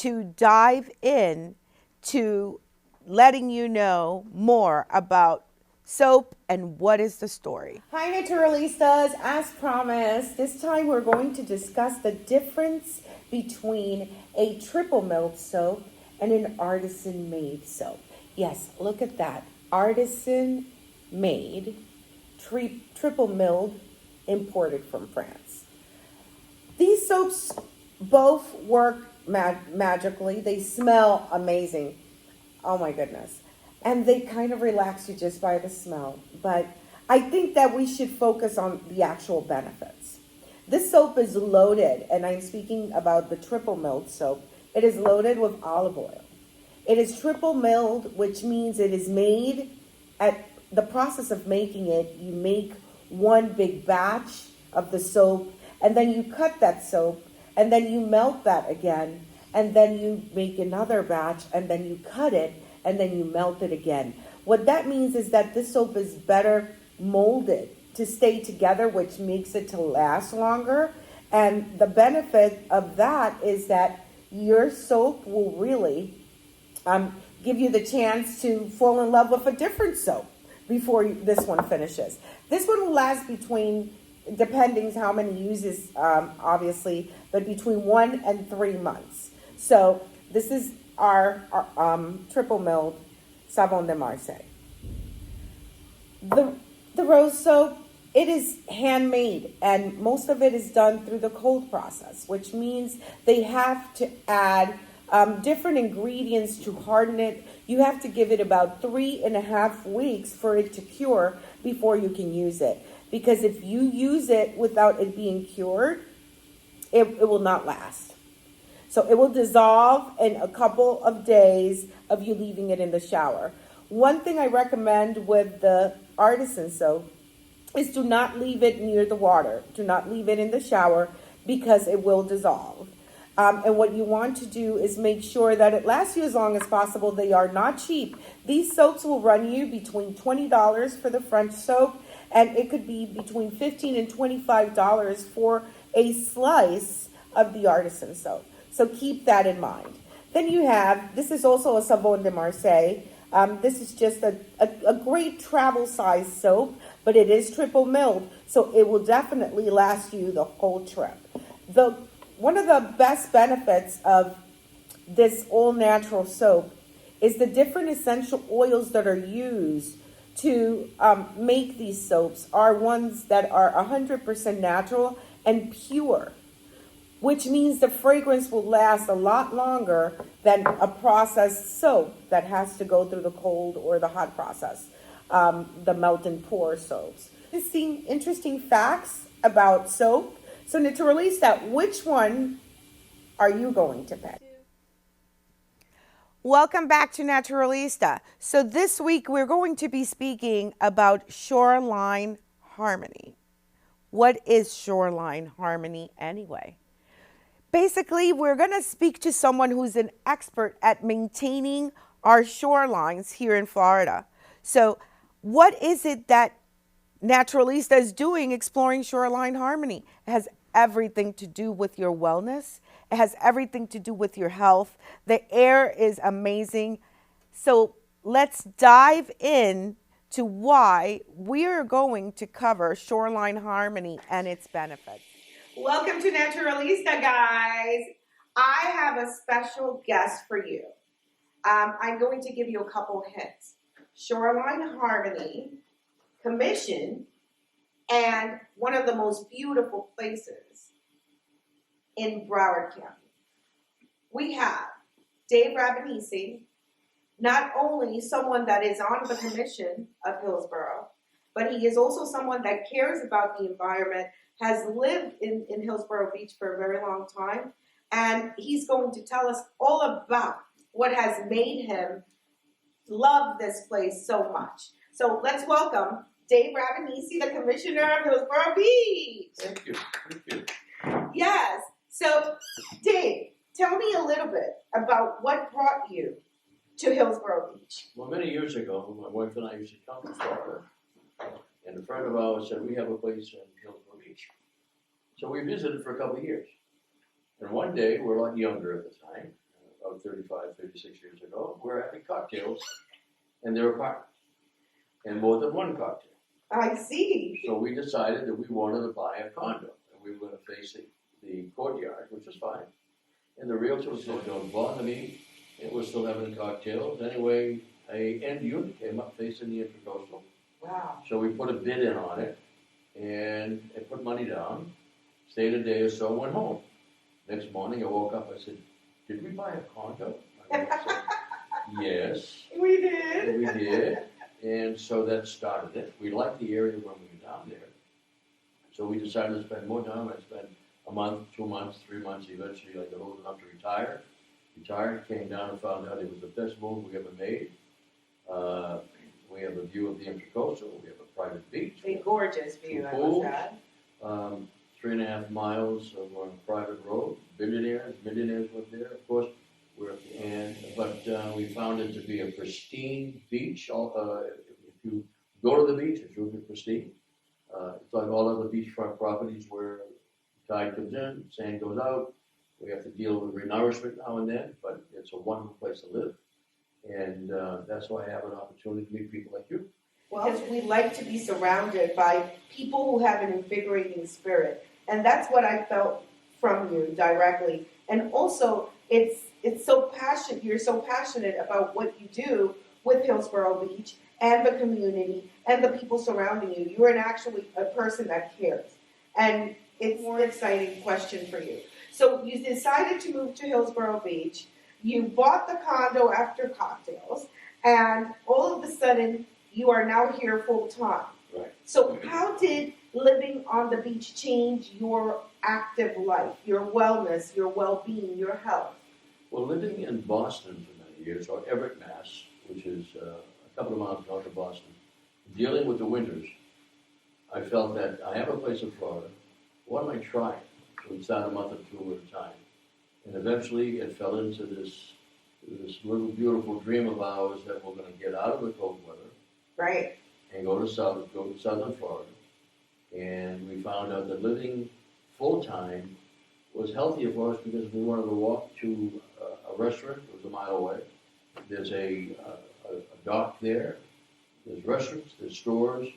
to dive in to letting you know more about soap and what is the story. Hi Naturalistas, as promised, this time we're going to discuss the difference between a triple milled soap and an artisan made soap. Yes, look at that. Artisan made, triple milled, imported from France. These soaps both work magically. They smell amazing. Oh my goodness. And they kind of relax you just by the smell. But I think that we should focus on the actual benefits. This soap is loaded, and I'm speaking about the triple milled soap. It is loaded with olive oil. It is triple milled, which means it is made at the process of making it. You make one big batch of the soap, and then you cut that soap, and then you melt that again, and then you make another batch, and then you cut it, and then you melt it again. What that means is that this soap is better molded to stay together, which makes it to last longer. And the benefit of that is that your soap will really give you the chance to fall in love with a different soap before this one finishes. This one will last between, depending how many uses, obviously, but between 1 and 3 months. So this is our triple milled Savon De Marseilles. The rose soap, it is handmade, and most of it is done through the cold process, which means they have to add different ingredients to harden it. You have to give it about 3.5 weeks for it to cure before you can use it. Because if you use it without it being cured, it will not last. So it will dissolve in a couple of days of you leaving it in the shower. One thing I recommend with the artisan soap is do not leave it near the water. Do not leave it in the shower because it will dissolve. And what you want to do is make sure that it lasts you as long as possible. They are not cheap. These soaps will run you between $20 for the French soap, and it could be between $15 and $25 for a slice of the artisan soap. So keep that in mind. Then you have, this is also a Savon De Marseilles. This is just a great travel size soap, but it is triple milled, so it will definitely last you the whole trip. One of the best benefits of this all natural soap is the different essential oils that are used to make these soaps are ones that are 100% natural and pure, which means the fragrance will last a lot longer than a processed soap that has to go through the cold or the hot process, the melt and pour soaps. Interesting facts about soap. So Naturalista, which one are you going to pick? Welcome back to Naturalista. So this week we're going to be speaking about Shoreline Harmony. What is Shoreline Harmony anyway? Basically, we're going to speak to someone who's an expert at maintaining our shorelines here in Florida. So what is it that Naturalista is doing exploring Shoreline Harmony? It has everything to do with your wellness. It has everything to do with your health. The air is amazing. So let's dive in to why we're going to cover Shoreline Harmony and its benefits. Welcome to Naturalista, guys. I have a special guest for you. I'm going to give you a couple hints. Shoreline Harmony Commission, and one of the most beautiful places in Broward County. We have Dave Rabanisi, not only someone that is on the commission of Hillsborough, but he is also someone that cares about the environment, has lived in Hillsborough Beach for a very long time, and he's going to tell us all about what has made him love this place so much. So let's welcome Dave Rabanisi, the Commissioner of Hillsborough Beach. Thank you. Thank you. Yes. So, Dave, tell me a little bit about what brought you to Hillsborough Beach. Well, many years ago, my wife and I used to come to Florida, and a friend of ours said, we have a place in Hillsborough Beach. So we visited for a couple of years. And one day, we're a lot younger at the time, about 35, 36 years ago, were having cocktails in their apartment, and more than one cocktail. I see. So we decided that we wanted to buy a condo, and we were going to face the courtyard, which was fine. And the realtor was going, don't bother me, and we're still having cocktails. Anyway, a end unit came up facing the Intercoastal. Wow. So we put a bid in on it, and I put money down, stayed a day or so, went home. Next morning I woke up, I said, did we buy a condo? I said, yes, We did. we did. And so that started it. We liked the area when we were down there. So we decided to spend more time. I spent a month, 2 months, 3 months. Eventually I got old enough to retire. Retired, came down and found out it was the best move we ever made. We have a view of the Intercoastal. We have a private beach. A gorgeous view, I Pools. must add. 3.5 miles of on a private road. Millionaires live there, of course. We're at the end, but we found it to be a pristine beach. If you go to the beach, it's really pristine. It's like all other beachfront properties where tide comes in, sand goes out. We have to deal with renourishment now and then, but it's a wonderful place to live. And that's why I have an opportunity to meet people like you. Because we like to be surrounded by people who have an invigorating spirit. And that's what I felt from you directly. And also, it's so passionate, you're so passionate about what you do with Hillsborough Beach and the community and the people surrounding you. You're actually a person that cares. And it's more exciting question for you. So you decided to move to Hillsborough Beach. You bought the condo after cocktails. And all of a sudden, you are now here full time. Right. So how did living on the beach change your active life, your wellness, your well-being, your health? Well, living in Boston for many years, or Everett, Mass., which is a couple of miles north of Boston, dealing with the winters, I felt that I have a place in Florida. What am I trying? So we started a month or two at a time. And eventually it fell into this little beautiful dream of ours that we're going to get out of the cold weather. Right. And go to southern Florida. And we found out that living full-time was healthier for us because we wanted to walk to a restaurant. It was a mile away. There's a dock there. There's restaurants, there's stores.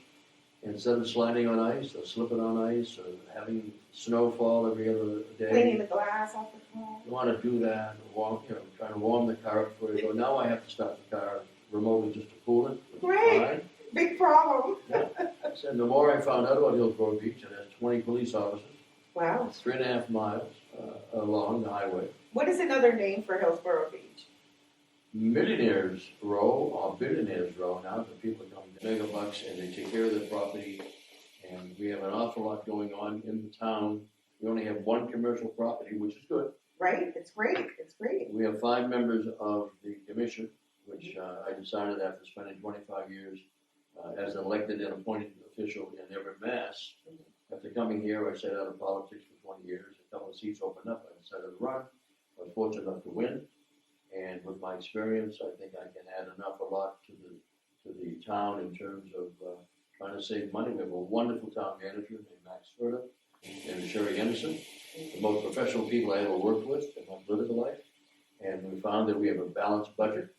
Instead of sliding on ice or slipping on ice or having snowfall every other day. Cleaning the glass off the car. You want to do that, trying to warm the car up before you go. Now I have to start the car remotely just to cool it. Great. Big problem. Yeah. So the more I found out about Hillsborough Beach, it has 20 police officers. Wow. 3.5 miles along the highway. What is another name for Hillsborough Beach? Millionaires Row or Billionaires Row now. The people come mega bucks and they take care of their property. And we have an awful lot going on in the town. We only have one commercial property, which is good. Right. It's great. It's great. We have 5 members of the commission, which I decided after spending 25 years as an elected and appointed official in Everett, Mass. After coming here, I sat out of politics for 20 years. A couple of seats opened up. I decided to run. I was fortunate enough to win. And with my experience, I think I can add a lot to the town in terms of trying to save money. We have a wonderful town manager named Max Furta and Sherry Henderson, the most professional people I ever worked with in my political life. And we found that we have a balanced budget.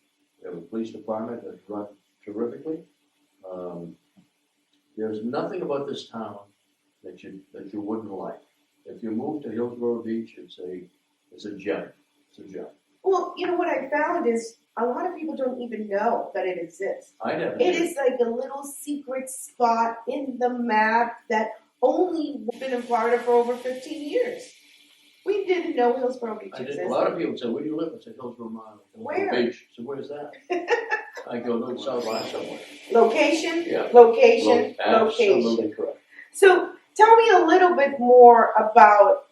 We have a police department that's run terrifically. There's nothing about this town that you wouldn't like. If you move to Hillsborough Beach, it's a gem. It's a gem. Well, you know what I found is a lot of people don't even know that it exists. I never It did. is like a little secret spot in the map that only been in Florida for over 15 years. We didn't know Hillsborough Beach I did. existed. A lot of people say, where do you live? I said, Hillsborough Mile. Where? Beach. So where's that? I go, no, South Line somewhere. Location, Yeah. location, Absolutely location. correct. So tell me a little bit more about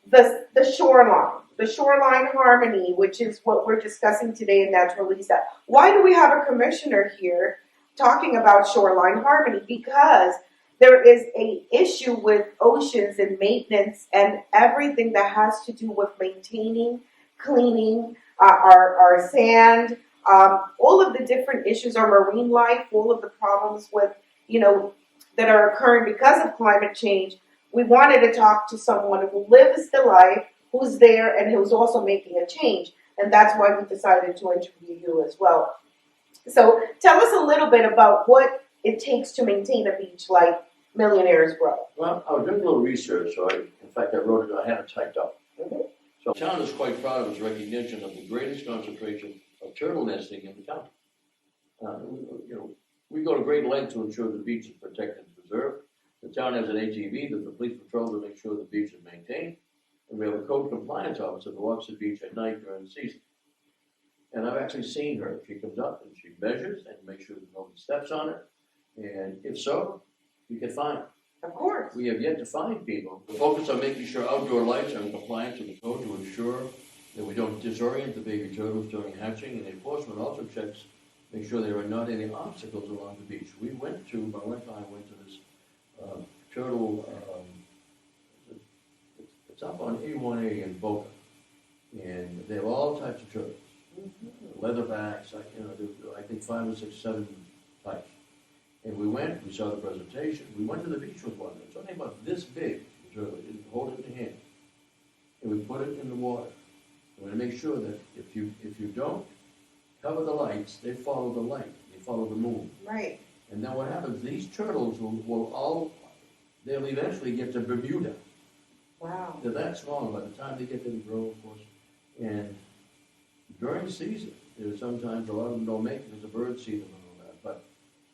the shoreline. The shoreline harmony, which is what we're discussing today in Naturalista. Why do we have a commissioner here talking about shoreline harmony? Because there is an issue with oceans and maintenance and everything that has to do with maintaining, cleaning, our sand, all of the different issues, our marine life, all of the problems with, that are occurring because of climate change. We wanted to talk to someone who lives the life, who's there, and who's also making a change. and that's why we decided to interview you as well. So tell us a little bit about what it takes to maintain a beach like Millionaires Row. Well, I was doing a little research, so in fact, I wrote it, I had it typed up. So the town is quite proud of its recognition of the greatest concentration of turtle nesting in the county. We go to great lengths to ensure the beach is protected and preserved. The town has an ATV that the police patrol to make sure the beach is maintained. And we have a code compliance officer that walks the beach at night during the season. And I've actually seen her. She comes up and she measures and makes sure that nobody steps on it. And if so, you can fine her. Of course. We have yet to find people. The focus on making sure outdoor lights are in compliance with the code to ensure that we don't disorient the baby turtles during hatching, and the enforcement also checks, make sure there are not any obstacles along the beach. My wife and I went to this turtle, it's up on A1A in Boca, and they have all types of turtles. Leatherbacks, I think 5 or 6, 7 types. And we went, we saw the presentation, we went to the beach with one. It's only about this big, the turtle, you didn't hold it in your hand. And we put it in the water. We want to make sure that if you don't cover the lights, they follow the light, they follow the moon. Right. And then what happens, these turtles they'll eventually get to Bermuda. Wow. They're that small by the time they get to the grove, of course. And during season, there's sometimes a lot of them don't make it because the birds see them and all that. But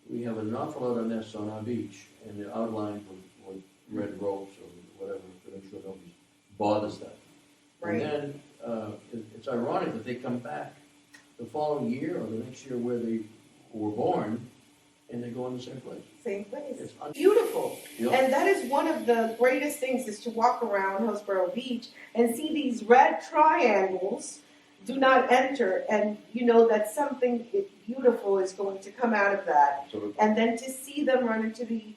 we have an awful lot of nests on our beach, and they're outlined with red ropes or whatever to make sure nobody bothers them. Right. And then it's ironic that they come back the following year or the next year where they were born, and they go in the same place. Same place. It's Beautiful. Yep. And that is one of the greatest things is to walk around Hillsborough Beach and see these red triangles do not enter, and you know that something beautiful is going to come out of that. Absolutely. And then to see them run into the,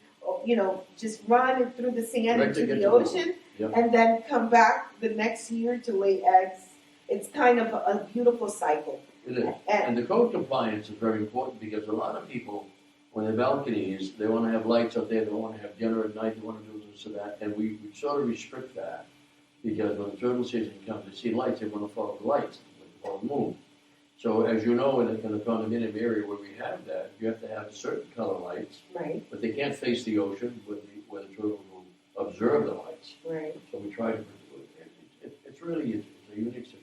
just run through the sand Right, into to get the to the ocean, Yep. and then come back the next year to lay eggs. It's kind of a beautiful cycle. It is. And the code compliance is very important because a lot of people, when they're balconies, they want to have lights up there, they want to have dinner at night, they want to do this or that, and we sort of restrict that because when the turtle season comes, they see lights, they want to follow the lights, they follow the moon. So as you know, in the condominium area where we have that, you have to have certain color lights, Right. but they can't face the ocean where the turtles will observe the lights. Right. So we try to, it's really a unique situation.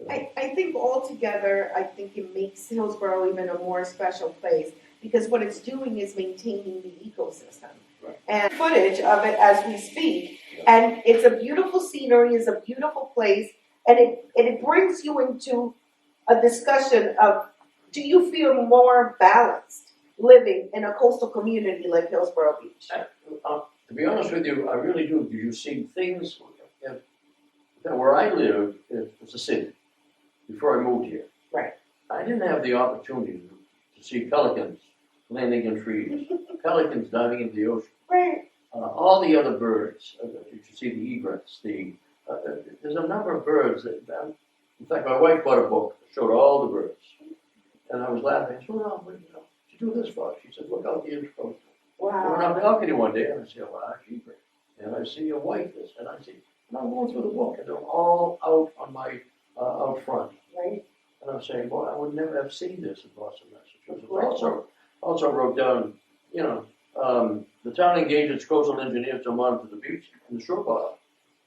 I think altogether, I think it makes Hillsborough even a more special place because what it's doing is maintaining the ecosystem. Right. And footage of it as we speak. And it's a beautiful scenery, it's a beautiful place, and it brings you into a discussion of, do you feel more balanced living in a coastal community like Hillsborough Beach? To be honest with you, I really do. Do you see things where I live? It's a city. Before I moved here, Right. I didn't have the opportunity to see pelicans landing in trees, pelicans diving into the ocean, Right. all the other birds. You should see the egrets. There's a number of birds that. In fact, my wife bought a book that showed all the birds, and I was laughing. I said, "Well, what did you do this for?" She said, "Look out the intercoastal." I went Wow. on the balcony one day and I see a large egret, and I see a whiteness, and I'm going through the book, and they're all out on my out front. Right. And I'm saying, boy, I would never have seen this in Boston, Massachusetts. Also wrote down, the town engaged its coastal engineers to monitor the beach and the shore bottom.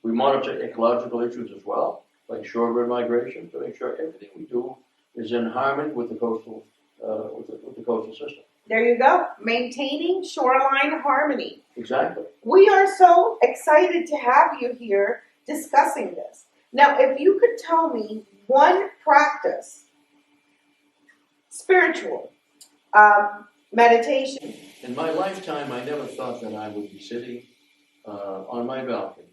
We monitor ecological issues as well, like shorebird migration, to make sure everything we do is in harmony with the coastal with the coastal system. There you go. Maintaining shoreline harmony. Exactly. We are so excited to have you here discussing this. Now, if you could tell me one practice, spiritual, meditation. In my lifetime, I never thought that I would be sitting on my balcony,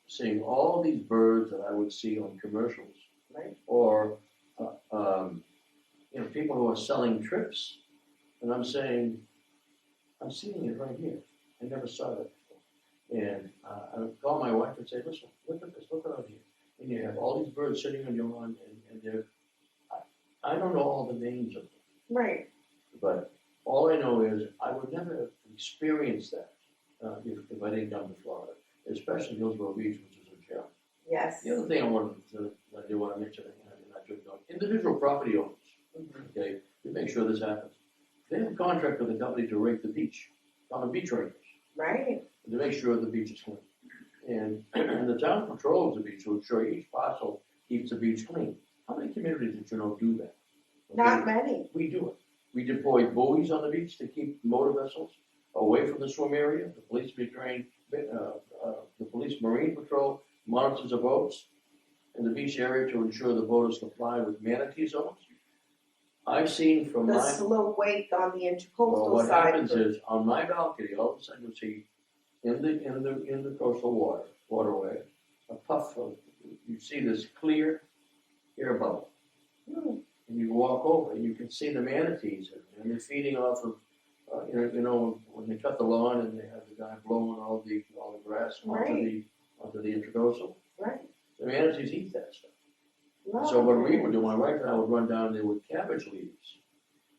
seeing all these birds that I would see on commercials, Right. or people who are selling trips, and I'm saying, I'm seeing it right here. I never saw that before. And I would call my wife and say, listen, look at this, look out here. And you have all these birds sitting on your lawn, and they're, I don't know all the names of them, Right. but all I know is I would never have experienced that if I didn't come to Florida, especially Hillsborough Beach, which is a gem. Yes. The other thing I do want to mention, and I they have a contract with the company to rake the beach, on the beach rakers, Right. to make sure the beach is clean. And the town patrols the beach to ensure each parcel keeps the beach clean. How many communities did you know do that? Okay? Not many. We do it. We deploy buoys on the beach to keep motor vessels away from the swim area. The police be trained, the police marine patrol monitors the boats in the beach area to ensure the boaters comply with manatee zones. I've seen from The my, slow wake on the well, intercoastal what side. happens is, on my balcony, all of a sudden you'll see in the coastal waterway, a puff of, you see this clear air bubble. Hmm. And you walk over and you can see the manatees and they're feeding off of, when they cut the lawn and they have the guy blowing all the grass onto the intercoastal. Right. The manatees eat that stuff. Love So what we it. would do, my wife and I would run down there with cabbage leaves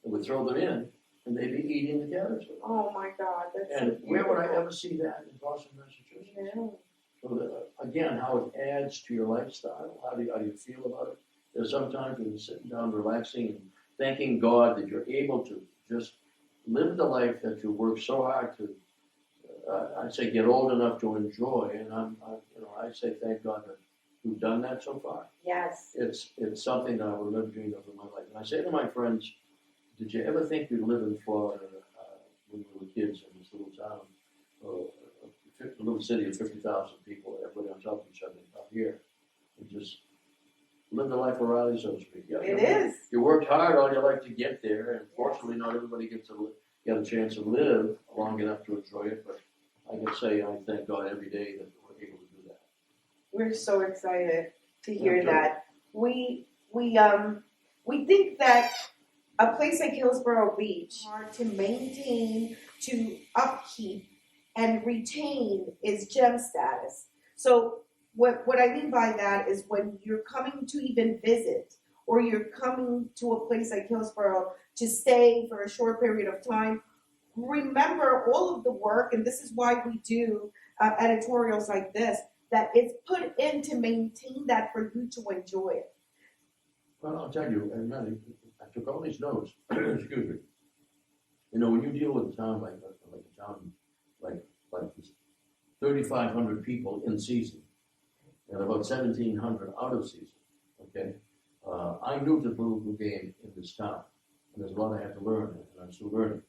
and would throw them in and they'd be eating the cabbage leaves. Oh my God, that's And so where would I beautiful. ever see that in Boston, Massachusetts? Yeah. So that, again, how it adds to your lifestyle, how do you feel about it? There's sometimes when you're sitting down relaxing and thanking God that you're able to just live the life that you work so hard to, I'd say get old enough to enjoy. And I say thank God that we've done that so far. Yes. It's something that I would never dream of in my life. And I say to my friends, did you ever think you'd live in Florida when we were kids in this little town, a little city of 50,000 people, everybody on top of each other out here, and just live the life of Riley, so to speak. Yeah, It is. You worked hard all your life to get there, and fortunately, not everybody gets get a chance to live long enough to enjoy it. But I can say I thank God every day that we're able to do that. We're so excited to hear Me too. that. We think that a place like Hillsborough Beach, hard to maintain, to upkeep, and retain is gem status. So what I mean by that is when you're coming to even visit, or you're coming to a place like Hillsborough to stay for a short period of time, remember all of the work, and this is why we do editorials like this, that it's put in to maintain that for you to enjoy it. Well, I'll tell you, and I took all these notes. Excuse me. You know, when you deal with a town like a town like this, 3,500 people in season, and about 1,700 out of season. Okay, I'm new to the political game in this town, and there's a lot I have to learn, and I'm still learning.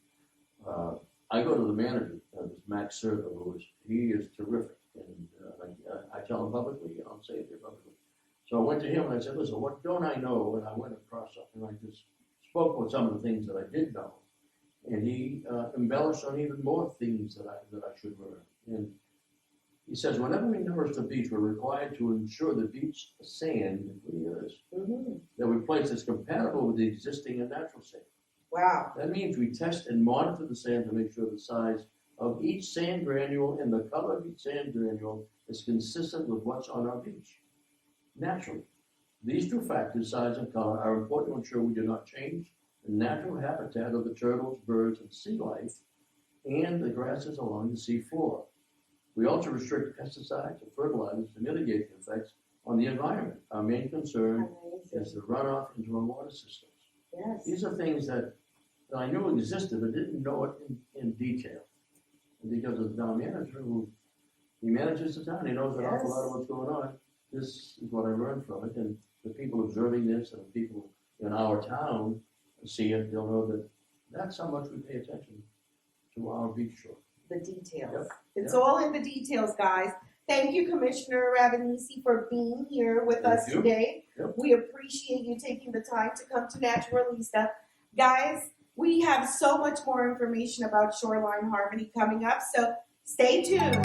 I go to the manager, this Max Servo, he is terrific, and I tell him publicly, I'll say it here publicly. So I went to him and I said, listen, what don't I know? And I went across something, I just spoke with some of the things that I did know. And he embellished on even more things that I should learn. And he says, whenever we nourish the beach, we're required to ensure the beach sand that we place is compatible with the existing and natural sand. Wow. That means we test and monitor the sand to make sure the size of each sand granule and the color of each sand granule is consistent with what's on our beach. Naturally, these two factors, size and color, are important to ensure we do not change the natural habitat of the turtles, birds, and sea life, and the grasses along the sea floor. We also restrict pesticides and fertilizers to mitigate the effects on the environment. Our main concern is the runoff into our water systems. Yes. These are things that I knew existed, but didn't know it in detail. And because of the town manager he manages the town, he knows an awful lot of what's going on. This is what I learned from it, and the people observing this and the people in our town see it, they'll know that that's how much we pay attention to our beach shore. The details. Yep. It's Yep. all in the details, guys. Thank you, Commissioner Ravanisi, for being here with Thank us you. today. Yep. We appreciate you taking the time to come to Naturalista. Guys, we have so much more information about Shoreline Harmony coming up, so stay tuned.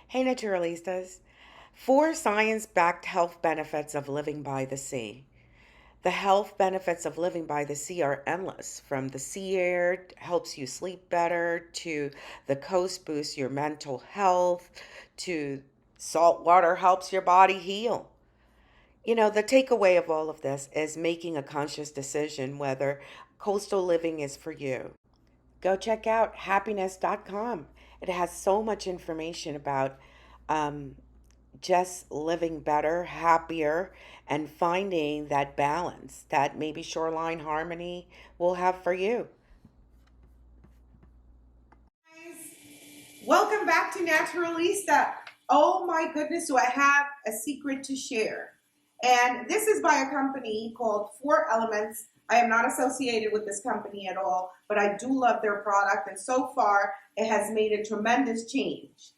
Hey, Naturalistas. 4 science-backed health benefits of living by the sea. The health benefits of living by the sea are endless. From the sea air helps you sleep better, to the coast boosts your mental health, to salt water helps your body heal. You know, the takeaway of all of this is making a conscious decision whether coastal living is for you. Go check out happiness.com. It has so much information about just living better, happier, and finding that balance that maybe Shoreline Harmony will have for you. Welcome back to Naturalista. Oh my goodness, do I have a secret to share? And this is by a company called Four Elements. I am not associated with this company at all, but I do love their product, and so far it has made a tremendous change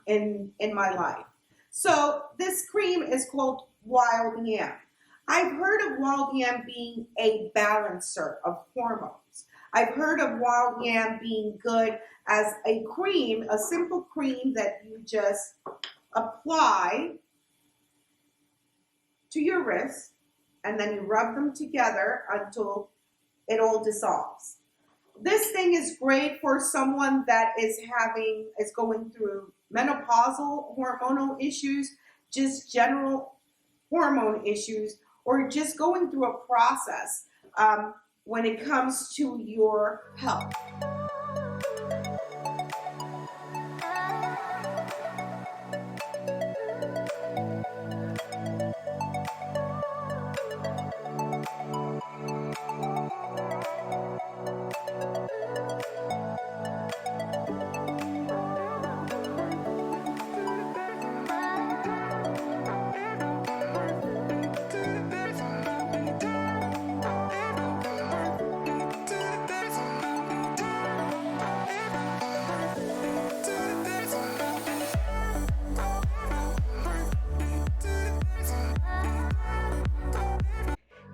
in my life. So this cream is called Wild Yam. I've heard of wild yam being a balancer of hormones. I've heard of wild yam being good as a cream, a simple cream that you just apply to your wrist and then you rub them together until it all dissolves. This thing is great for someone that is going through menopausal hormonal issues, just general hormone issues, or just going through a process when it comes to your health.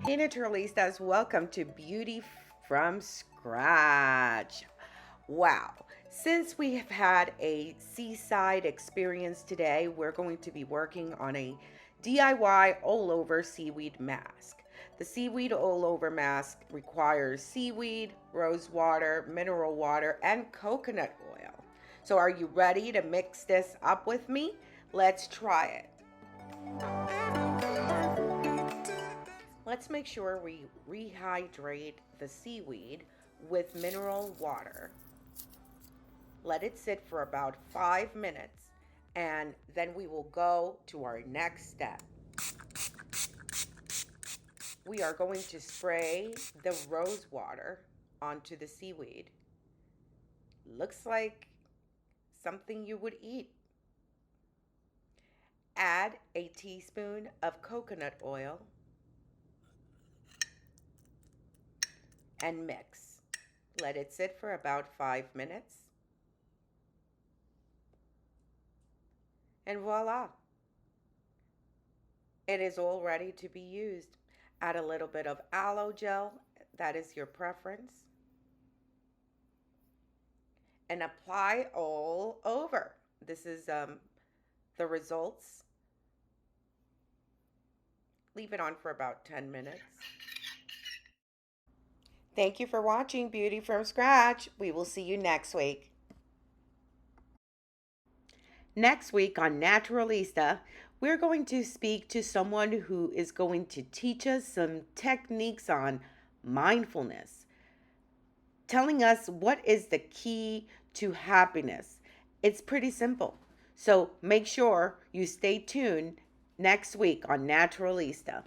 Hey Naturalistas, welcome to Beauty from Scratch. Wow, since we have had a seaside experience today, we're going to be working on a DIY all-over seaweed mask. The seaweed all-over mask requires seaweed, rose water, mineral water, and coconut oil. So are you ready to mix this up with me? Let's try it. Let's make sure we rehydrate the seaweed with mineral water. Let it sit for about 5 minutes, and then we will go to our next step. We are going to spray the rose water onto the seaweed. Looks like something you would eat. Add a teaspoon of coconut oil and mix. Let it sit for about 5 minutes. And voila, it is all ready to be used. Add a little bit of aloe gel, that is your preference, and apply all over. This is the results. Leave it on for about 10 minutes. Thank you for watching Beauty from Scratch. We will see you next week. Next week on Naturalista, we're going to speak to someone who is going to teach us some techniques on mindfulness, telling us what is the key to happiness. It's pretty simple. So make sure you stay tuned next week on Naturalista.